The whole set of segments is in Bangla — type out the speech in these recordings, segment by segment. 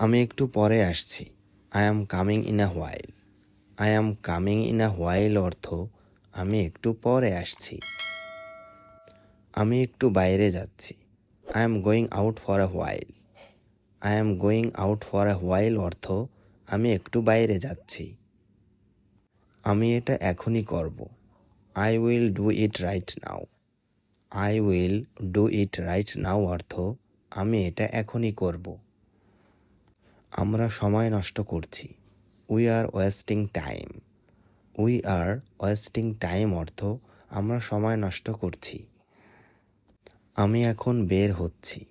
আমি একটু পরে আসছি। I am coming in a while. I am coming in a while অর্থ আমি একটু পরে আসছি। আমি একটু বাইরে যাচ্ছি। I am going out for a while. I am going out for a while অর্থ আমি একটু বাইরে যাচ্ছি। আমি এটা এখনই করব। I will do it right now. I will do it right now অর্থ আমি এটা এখনই করব। আমরা সময় নষ্ট করছি। We are wasting time. We are wasting time অর্থ আমরা সময় নষ্ট করছি। আমি এখন বের হচ্ছি।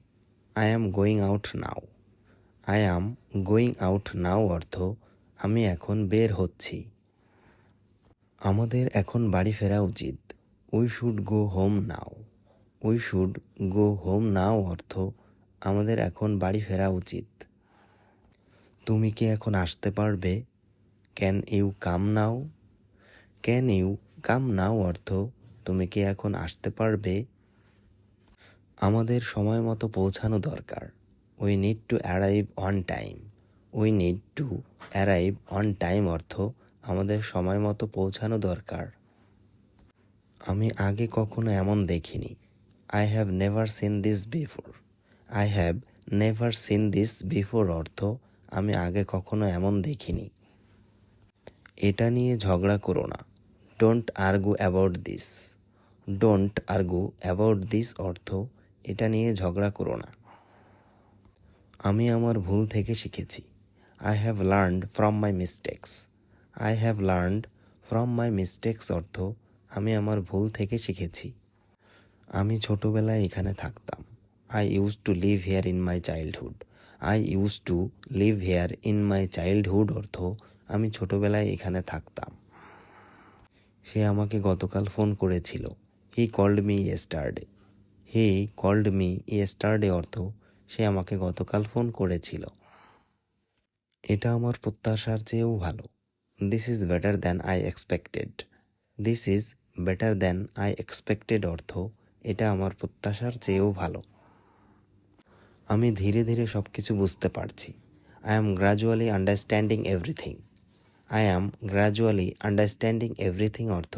I am going out now. I am going out now অর্থ আমি এখন বের হচ্ছি। আমাদের এখন বাড়ি ফেরা উচিত। We should go home now. We should go home now অর্থ আমাদের এখন বাড়ি ফেরা উচিত। তুমি কি এখন আসতে পারবে? Can you come now? Can you come now অর্থ তুমি কি এখন আসতে পারবে? আমাদের সময় মতো পৌঁছানো দরকার। We need to arrive on time. We need to arrive on time অর্থ আমাদের সময় মতো পৌঁছানো দরকার। আমি আগে কখনো এমন দেখিনি। I have never seen this before. I have never seen this before অর্থ আমি আগে কখনো এমন দেখিনি। এটা নিয়ে ঝগড়া করো না। Don't argue about this. Don't argue about this অর্থ এটা নিয়ে ঝগড়া করো না। আমি আমার ভুল থেকে শিখেছি। I have learned from my mistakes. I have learned from my mistakes অর্থ আমি আমার ভুল থেকে শিখেছি। আমি ছোটবেলায় এখানে থাকতাম। I use to live here in my childhood. I use to live here in my childhood অর্থ আমি ছোটবেলায় এখানে থাকতাম। সে আমাকে গতকাল ফোন করেছিল। He called me yesterday. He called me yesterday অর্থ সে আমাকে গতকাল ফোন করেছিল। এটা আমার প্রত্যাশার চেয়েও ভালো। This is better than I expected. This is better than I expected অর্থ এটা আমার প্রত্যাশার চেয়েও ভালো। আমি ধীরে ধীরে সব কিছু বুঝতে পারছি। I am gradually understanding everything. I am gradually understanding everything অর্থ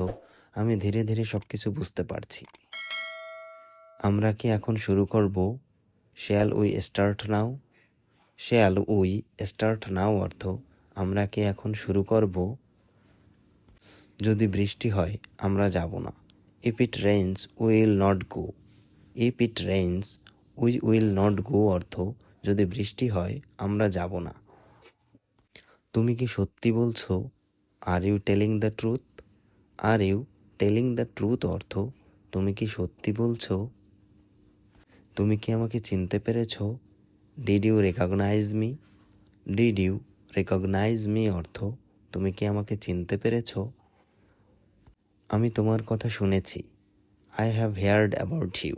আমি ধীরে ধীরে সব কিছু বুঝতে পারছি। আমরা কি এখন শুরু করব? Shall we start now? Shall we start now অর্থ আমরা কি এখন শুরু করব? যদি বৃষ্টি হয় আমরা যাব না। If it rains we will not go. If it rains we will not go অর্থ যদি বৃষ্টি হয় আমরা যাব না। তুমি কি সত্যি বলছো? Are you telling the truth? Are you telling the truth অর্থ তুমি কি সত্যি বলছো? তুমি কি আমাকে চিনতে পেরেছো? Did you recognise me? Did you recognise me অর্থ তুমি কি আমাকে চিনতে পেরেছো? আমি তোমার কথা শুনেছি। I have heard about you.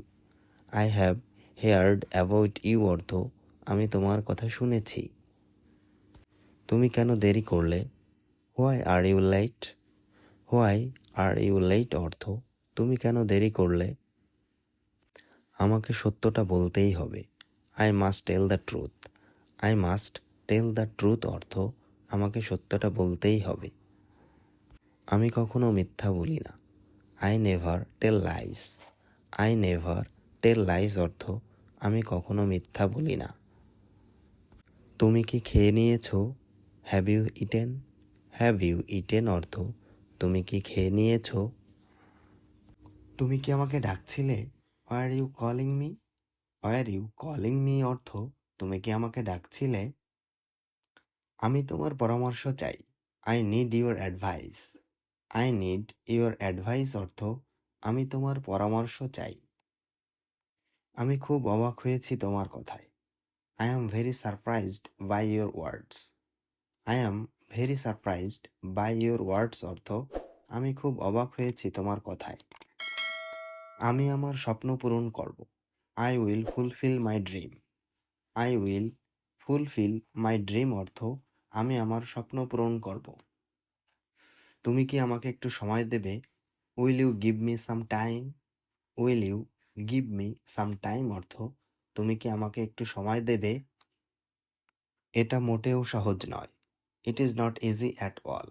I have heard about you অর্থ আমি তোমার কথা শুনেছি। তুমি কেন দেরি করলে? Why are you late? Why are you late অর্থ তুমি কেন দেরি করলে? আমাকে সত্যটা বলতেই হবে। I must tell the truth. I must tell the truth অর্থ আমাকে সত্যটা বলতেই হবে। আমি কখনো মিথ্যা বলি না। I never tell lies. I never tell lies অর্থ আমি কখনো মিথ্যা বলি না। তুমি কি খেয়ে নিয়েছো? Have you eaten? Have you eaten অর্থ তুমি কি খেয়ে নিয়েছো? তুমি কি আমাকে ডাকছিলে? Where you calling me? Where you calling me অর্থ তুমি কি আমাকে ডাকছিলে? আমি তোমার পরামর্শ চাই। I need your advice. I need your advice অর্থ আমি তোমার পরামর্শ চাই। আমি খুব অবাক হয়েছি তোমার কথায়। I am very surprised by your words. I am very surprised by your words অর্থ আমি খুব অবাক হয়েছি তোমার কথায়। আমি আমার স্বপ্ন পূরণ করব। I will fulfil my dream. I will fulfil my dream অর্থ আমি আমার স্বপ্ন পূরণ করব। তুমি কি আমাকে একটু সময় দেবে? Will you give me some time? Will you give me some time অর্থ তুমি কি আমাকে একটু সময় দেবে? এটা মোটেও সহজ নয়। It is not easy at all.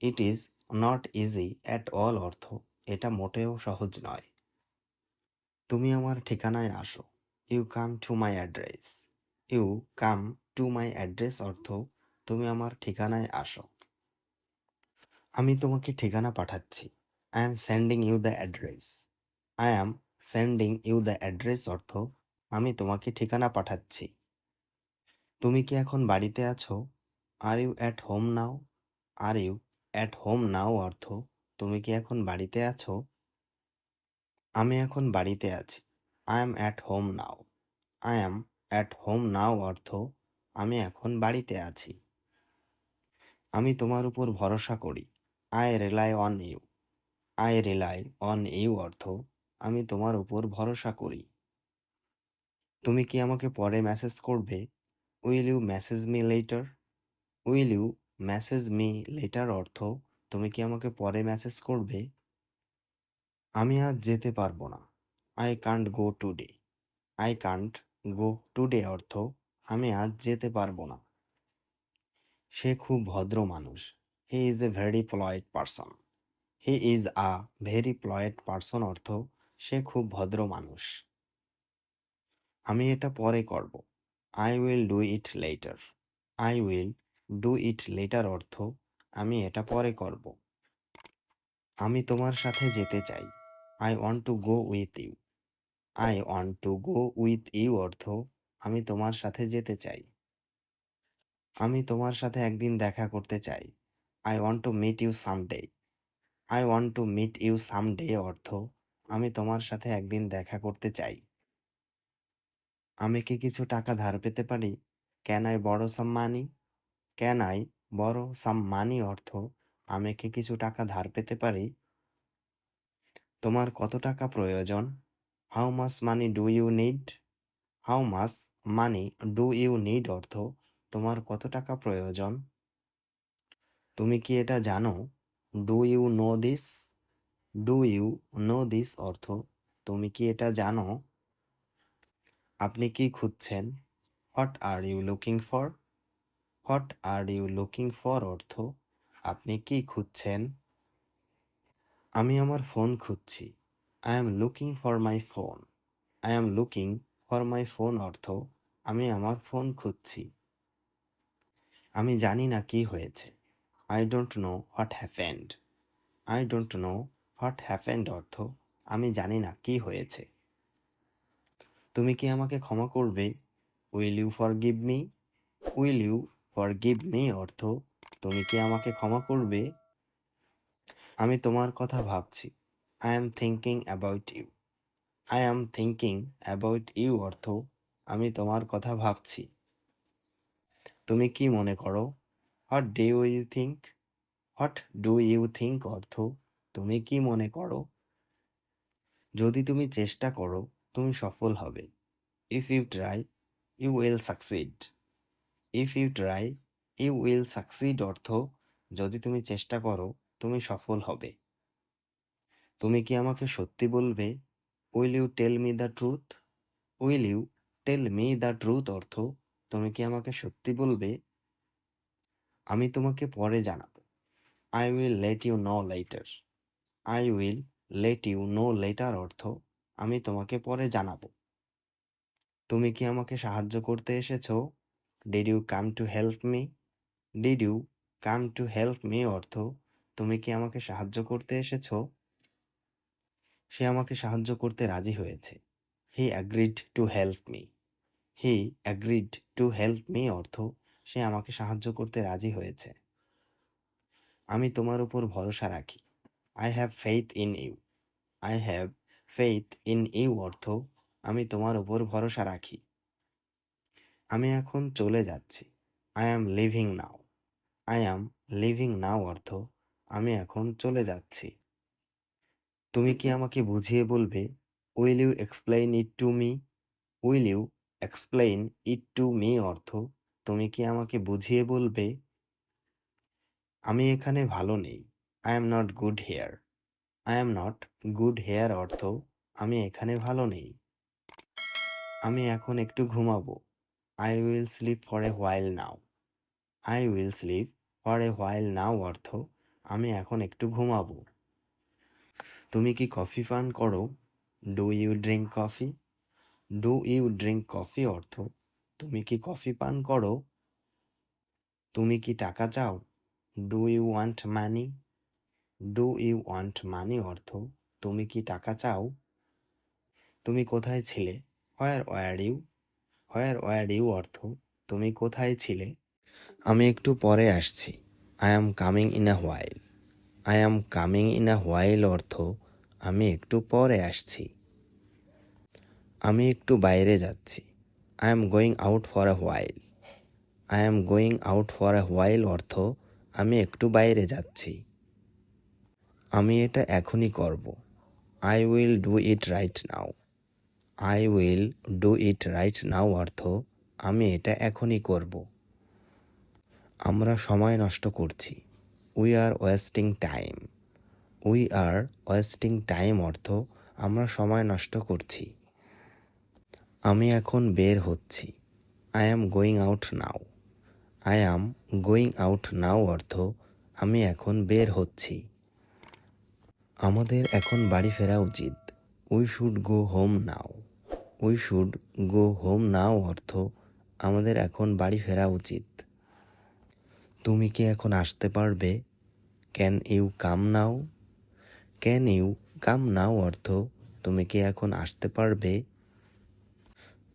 It is not easy at all অর্থ এটা মোটেও সহজ নয়। তুমি আমার ঠিকানায় আসো। You come to my address. You come to my address অর্থ তুমি আমার ঠিকানায় আসো। আমি তোমাকে ঠিকানা পাঠাচ্ছি। I am sending you the address. I am sending you the address অর্থ আমি তোমাকে ঠিকানা পাঠাচ্ছি। তুমি কি এখন বাড়িতে আছো? Are you at home now? Are you at home now অর্থ তুমি কি এখন বাড়িতে আছো? আমি এখন বাড়িতে আছি। I am at home now. I am at home now অর্থ আমি এখন বাড়িতে আছি। আমি তোমার উপর ভরসা করি। I rely on you. I rely on you অর্থ আমি তোমার উপর ভরসা করি। তুমি কি আমাকে পরে মেসেজ করবে? Will you message me later? Will you message me later অর্থ তুমি কি আমাকে পরে মেসেজ করবে? আমি আজ যেতে পারবো না। I can't go today. I can't go today অর্থ আমি আজ যেতে পারবো না। সে খুব ভদ্র মানুষ। He is a very polite person. He is a very polite person অর্থ সে খুব ভদ্র মানুষ। আমি এটা পরে করব। I will do it later. I will do it later অর্থ আমি এটা পরে করব। আমি তোমার সাথে যেতে চাই। I want to go with you. I want to go with you অর্থ আমি তোমার সাথে যেতে চাই। আমি তোমার সাথে একদিন দেখা করতে চাই। I want to meet you someday. I want to meet you someday অর্থ আমি তোমার সাথে একদিন দেখা করতে চাই। আমি কি কিছু টাকা ধার পেতে পারি? ক্যান আই বড়ো সাম মানি? ক্যান আই বড়ো সাম মানি অর্থ আমি কি কিছু টাকা ধার পেতে পারি? তোমার কত টাকা প্রয়োজন? How much money do you need? How much money do you need অর্থ তোমার কত টাকা প্রয়োজন? তুমি কি এটা জানো? Do you know this? Do you know this অর্থ তুমি কি এটা জানো? আপনি কি খুঁজছেন? What are you looking for? What are you looking for অর্থ আপনি কি খুঁজছেন? আমি আমার ফোন খুঁজছি। I am looking for my phone. I am looking for my phone অর্থ আমি আমার ফোন খুঁজছি। আমি জানি না কি হয়েছে। I don't know what happened. I don't know what happened অর্থ আমি জানি না কি হয়েছে। তুমি কি আমাকে ক্ষমা করবে? Will you forgive me? Will you forgive me অর্থ তুমি কি আমাকে ক্ষমা করবে? আমি তোমার কথা ভাবছি। I am thinking about you. I am thinking about you অর্থ আমি তোমার কথা ভাবছি। তুমি কি মনে করো? What do you think? What do you think অর্থ তুমি কি মনে করো? যদি তুমি চেষ্টা করো তুমি সফল হবে। If you try you will succeed. If you try you will succeed অর্থ যদি তুমি চেষ্টা করো তুমি সফল হবে। তুমি কি আমাকে সত্যি বলবে? Will you tell me the truth? Will you tell me the truth অর্থ তুমি কি আমাকে সত্যি বলবে? আমি তোমাকে পরে জানাবো। I will let you know later. I will let you know later অর্থ আমি তোমাকে পরে জানাবো। তুমি কি আমাকে সাহায্য করতে এসেছো? Did you come to help me? Did you come to help me অর্থ তুমি কি আমাকে সাহায্য করতে এসেছো? সে আমাকে সাহায্য করতে রাজি হয়েছে। হি অ্যাগ্রিড টু হেল্প মি। হি অ্যাগ্রিড টু হেল্প মি অর্থ সে আমাকে সাহায্য করতে রাজি হয়েছে। আমি তোমার উপর ভরসা রাখি। I have faith in you. I have faith in you অর্থ আমি তোমার উপর ভরসা রাখি। আমি এখন চলে যাচ্ছি। I am leaving now. I am leaving now অর্থ আমি এখন চলে যাচ্ছি। তুমি কি আমাকে বুঝিয়ে বলবে? Will you explain it to me? Will you explain it to me অর্থ তুমি কি আমাকে বুঝিয়ে বলবে? আমি এখানে ভালো নেই। I am not good here. I am not good here অর্থ আমি এখানে ভালো নেই। আমি এখন একটু ঘুমাবো। I will sleep for a while now. I will sleep for a while now অর্থ আমি এখন একটু ঘুমাবো। তুমি কি কফি পান করো? Do you drink coffee? Do you drink coffee অর্থ তুমি কি কফি পান করো? তুমি কি টাকা চাও? Do you want money? Do you want money অর্থ তুমি কি টাকা চাও? তুমি কোথায় ছিলে? Where were you? Where were you অর্থ তুমি কোথায় ছিলে? আমি একটু পরে আসছি। I am coming in a while. I am coming in a while অর্থ আমি একটু পরে আসছি। আমি একটু বাইরে যাচ্ছি। I am going out for a while. I am going out for a while অর্থ আমি একটু বাইরে যাচ্ছি। আমি এটা এখনই করব। I will do it right now. I will do it right now অর্থ আমি এটা এখনই করব। আমরা সময় নষ্ট করছি। We are wasting time. We are wasting time অর্থ আমরা সময় নষ্ট করছি। আমি এখন বের হচ্ছি। I am going out now. I am going out now অর্থ আমি এখন বের হচ্ছি। আমাদের এখন বাড়ি ফেরা উচিত। We should go home now. We should go home now অর্থ আমাদের এখন বাড়ি ফেরা উচিত। তুমি কি এখন আসতে পারবে? Can you come now? Can you come now অর্থ তুমি কি এখন আসতে পারবে?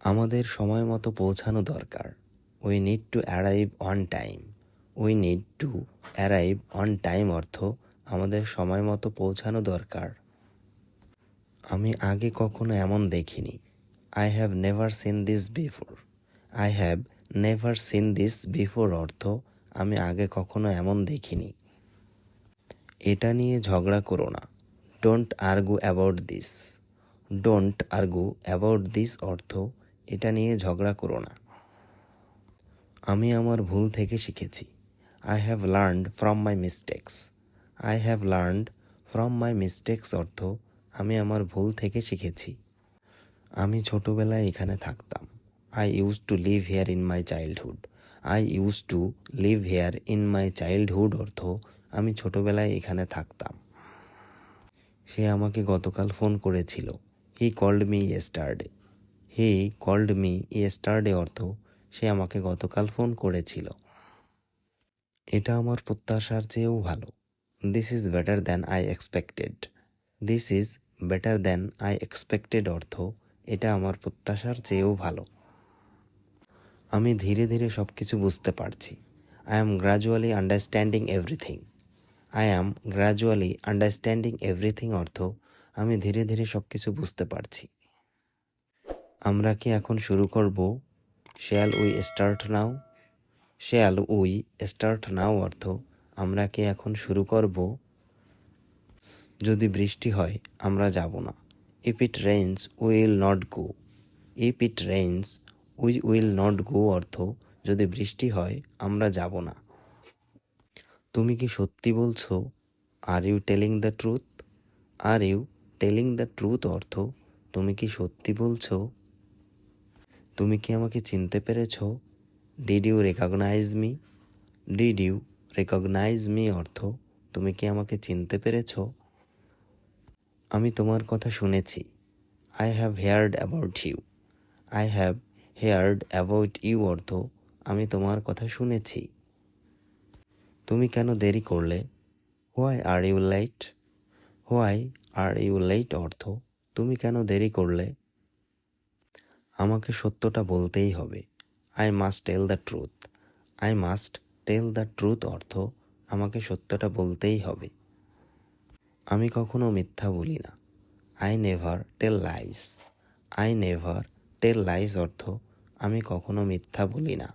আমাদের সময় মতো পৌঁছানো দরকার। We need to arrive on time. We need to arrive on time অর্থ আমাদের সময় মতো পৌঁছানো দরকার। আমি আগে কখনো এমন দেখিনি। I have never seen this before. I have never seen this before অর্থ আমি আগে কখনো এমন দেখিনি। এটা নিয়ে ঝগড়া করো না। Don't argue about this. Don't argue about this অর্থ এটা নিয়ে ঝগড়া করো না। আমি আমার ভুল থেকে শিখেছি। I have learned from my mistakes. I have learned from my mistakes অর্থ আমি আমার ভুল থেকে শিখেছি। আমি ছোটবেলায় এখানে থাকতাম। I use to live here in my childhood. I use to live here in my childhood অর্থ আমি ছোটবেলায় এখানে থাকতাম। সে আমাকে গতকাল ফোন করেছিল। He called me yesterday. He called me yesterday অর্থ সে আমাকে গতকাল ফোন করেছিল। এটা আমার প্রত্যাশার চেয়েও ভালো। This is better than I expected. This is better than I expected অর্থ এটা আমার প্রত্যাশার চেয়েও ভালো। আমি ধীরে ধীরে সব কিছু বুঝতে পারছি। I am gradually understanding everything. I am gradually understanding everything অর্থ আমি ধীরে ধীরে সব কিছু বুঝতে পারছি। আমরা কি এখন শুরু করব? Shall we start now? Shall we start now অর্থ আমরা কি এখন শুরু করব? যদি বৃষ্টি হয় আমরা যাব না। If it rains will not go. If it rains will not go অর্থ যদি বৃষ্টি হয় আমরা যাব না। তুমি কি সত্যি বলছো? Are you telling the truth? Are you telling the truth অর্থ তুমি কি সত্যি বলছো? তুমি কি আমাকে চিনতে পেরেছ? Did you recognise me? Did you recognise me অর্থ তুমি কি আমাকে চিনতে পেরেছ? আমি তোমার কথা শুনেছি। I have heard about you. I have heard about you অর্থ আমি তোমার কথা শুনেছি। তুমি কেন দেরি করলে? Why are you late? Why are you late অর্থ তুমি কেন দেরি করলে? আমাকে সত্যটা বলতেই হবে। I must tell the truth. I must tell the truth অর্থ আমাকে সত্যটা বলতেই হবে। আমি কখনো মিথ্যা বলি না। I never tell lies. I never tell lies অর্থ আমি কখনো মিথ্যা বলি না।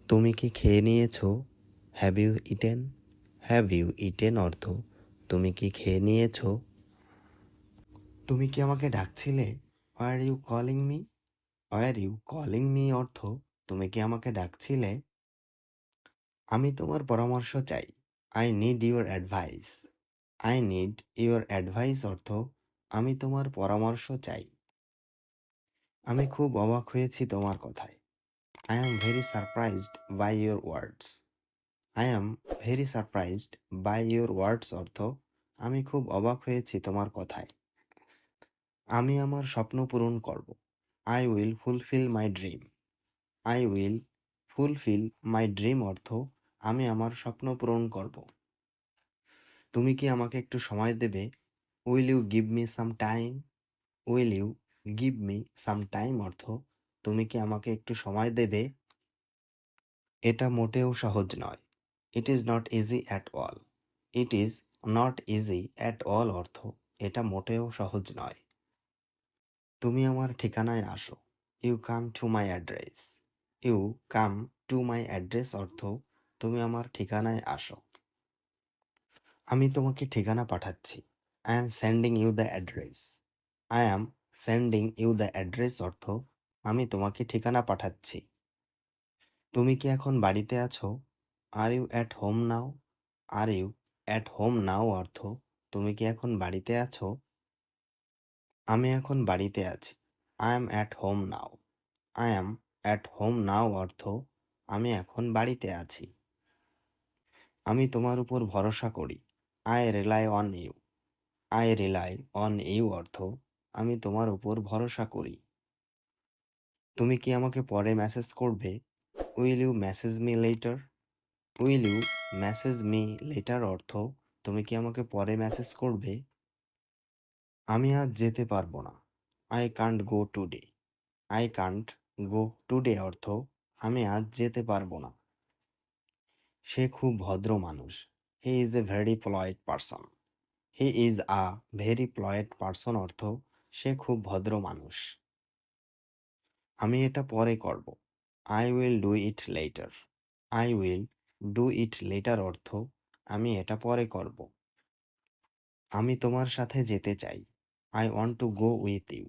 তুমি কি খেয়ে নিয়েছো? Have you eaten? Have you eaten অর্থ তুমি কি খেয়ে নিয়েছো? তুমি কি আমাকে ডাকছিলে? Where you calling me? Where you calling me অর্থ তুমি কি আমাকে ডাকছিলে? আমি তোমার পরামর্শ চাই। I need your advice. I need your advice অর্থ আমি তোমার পরামর্শ চাই। আমি খুব অবাক হয়েছি তোমার কথায়। I am very surprised by your words. I am very surprised by your words অর্থ আমি খুব অবাক হয়েছি তোমার কথায়। আমি আমার স্বপ্ন পূরণ করব। I will fulfill my dream. I will fulfill my dream অর্থ আমি আমার স্বপ্ন পূরণ করব। তুমি কি আমাকে একটু সময় দেবে? Will you give me some time? Will you give me some time অর্থ তুমি কি আমাকে একটু সময় দেবে? এটা মোটেও সহজ নয়। It is not easy at all. It is not easy at all অর্থ এটা মোটেও সহজ নয়। তুমি আমার ঠিকানায় আসো। You come to my address. You come to my address অর্থ তুমি আমার ঠিকানায় আসো। আমি তোমাকে ঠিকানা পাঠাচ্ছি। I am sending you the address. I am sending you the address অর্থ আমি তোমাকে ঠিকানা পাঠাচ্ছি। তুমি কি এখন বাড়িতে আছো? Are you at home now? Are you at home now অর্থ তুমি কি এখন বাড়িতে আছো? আমি এখন বাড়িতে আছি। I am at home now. I am at home now অর্থ আমি এখন বাড়িতে আছি। আমি তোমার উপর ভরসা করি। I rely on you. I rely on you অর্থ আমি তোমার উপর ভরসা করি। তুমি কি আমাকে পরে মেসেজ করবে? Will you message me later? Will you message me later অর্থ তুমি কি আমাকে পরে মেসেজ করবে? আমি আজ যেতে পারবো না। I can't go today. I can't go today অর্থ আমি আজ যেতে পারবো না। সে খুব ভদ্র মানুষ। He is a very polite person. He is a very polite person অর্থ সে খুব ভদ্র মানুষ। আমি এটা পরে করব। I will do it later. I will do it later অর্থ আমি এটা পরে করব। আমি তোমার সাথে যেতে চাই। I want to go with you.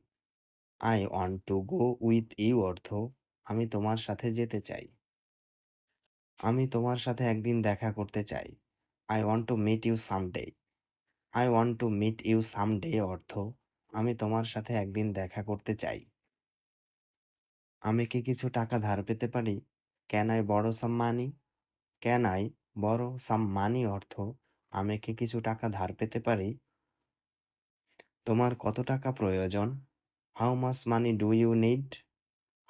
I want to go with you অর্থ আমি তোমার সাথে যেতে চাই। আমি তোমার সাথে একদিন দেখা করতে চাই। I want to meet you someday. I want to meet you someday অর্থ আমি তোমার সাথে একদিন দেখা করতে চাই। আমি কি কিছু টাকা ধার পেতে পারি? Can I borrow some money? Can I borrow some money অর্থ আমি কি কিছু টাকা ধার পেতে পারি? তোমার কত টাকা প্রয়োজন? How much money do you need?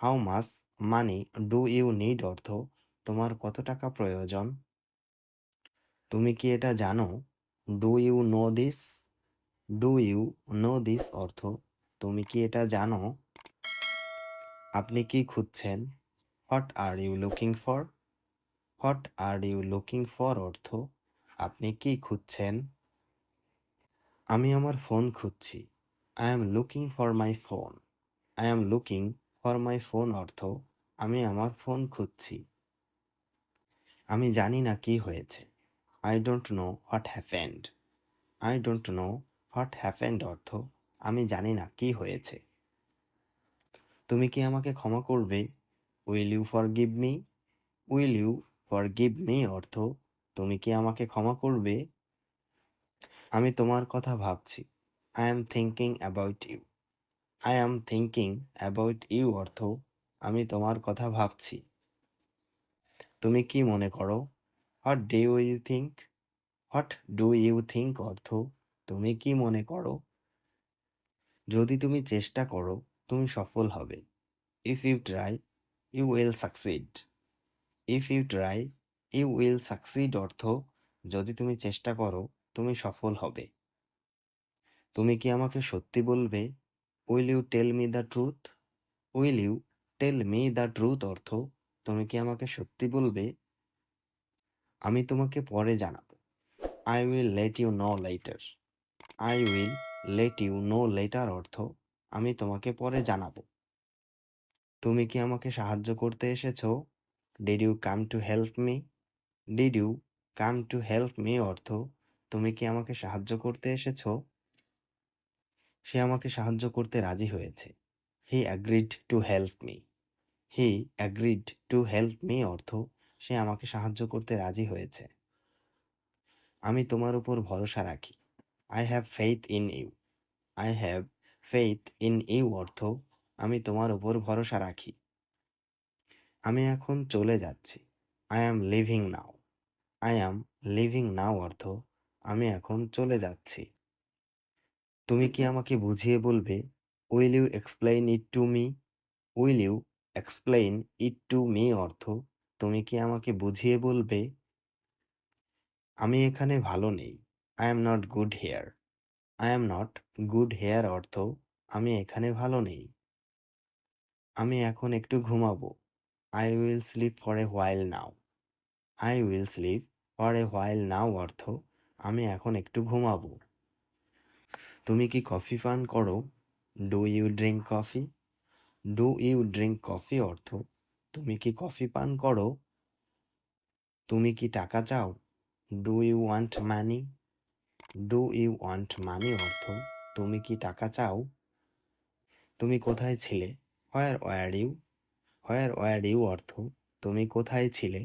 How much money do you need অর্থ তোমার কত টাকা প্রয়োজন? তুমি কি এটা জানো? Do you know this? Do you know this অর্থ তুমি কি এটা জানো? আপনি কি খুঁজছেন? What are you looking for? What are you looking for অর্থ আপনি কি খুঁজছেন? আমি আমার ফোন খুঁজছি। I am looking for my phone. I am looking for my phone অর্থ আমি আমার ফোন খুঁজছি। আমি জানি না কি হয়েছে। I don't know what happened. I don't know what happened অর্থ আমি জানি না কি হয়েছে। তুমি কি আমাকে ক্ষমা করবে? Will you forgive me? Will you forgive me অর্থ তুমি কি আমাকে ক্ষমা করবে? আমি তোমার কথা ভাবছি। I am thinking about you. I am thinking about you অর্থ আমি তোমার কথা ভাবছি। তুমি কি মনে করো? What do you think? What do you think অর্থ তুমি কি মনে করো? যদি তুমি চেষ্টা করো তুমি সফল হবে। If you try, you will succeed. If you try, you will succeed অর্থ যদি তুমি চেষ্টা করো তুমি সফল হবে। তুমি কি আমাকে সত্যি বলবে? Will you tell me the truth? Will you tell me the truth অর্থ তুমি কি আমাকে সত্যি বলবে? আমি তোমাকে পরে জানাবো। I will let you know later. I will let you know later অর্থ আমি তোমাকে পরে জানাবো। তুমি কি আমাকে সাহায্য করতে এসেছো? Did you come to help me? Did you come to help me অর্থ তুমি কি আমাকে সাহায্য করতে এসেছো? সে আমাকে সাহায্য করতে রাজি হয়েছে। He agreed to help me. He agreed to help me অর্থ সে আমাকে সাহায্য করতে রাজি হয়েছে। আমি তোমার উপর ভরসা রাখি। I have faith in you. I have faith in you অর্থ আমি তোমার উপর ভরসা রাখি। আমি এখন চলে যাচ্ছি। I am leaving now. I am leaving now অর্থ আমি এখন চলে যাচ্ছি। তুমি কি আমাকে বুঝিয়ে বলবে? Will you explain it to me? Will you explain it to me অর্থ তুমি কি আমাকে বুঝিয়ে বলবে? আমি এখানে ভালো নেই। I am not good here. I am not good here অর্থ আমি এখানে ভালো নেই। আমি এখন একটু ঘুমাবো। I will sleep for a while now. I will sleep for a while now অর্থ আমি এখন একটু ঘুমাবো। তুমি কি কফি পান করো? Do you drink coffee? Do you drink coffee অর্থ তুমি কি কফি পান করো? তুমি কি টাকা চাও? Do you want money? Do you want money অর্থ তুমি কি টাকা চাও? তুমি কোথায় ছিলে? Where were you? Where were you অর্থ তুমি কোথায় ছিলে?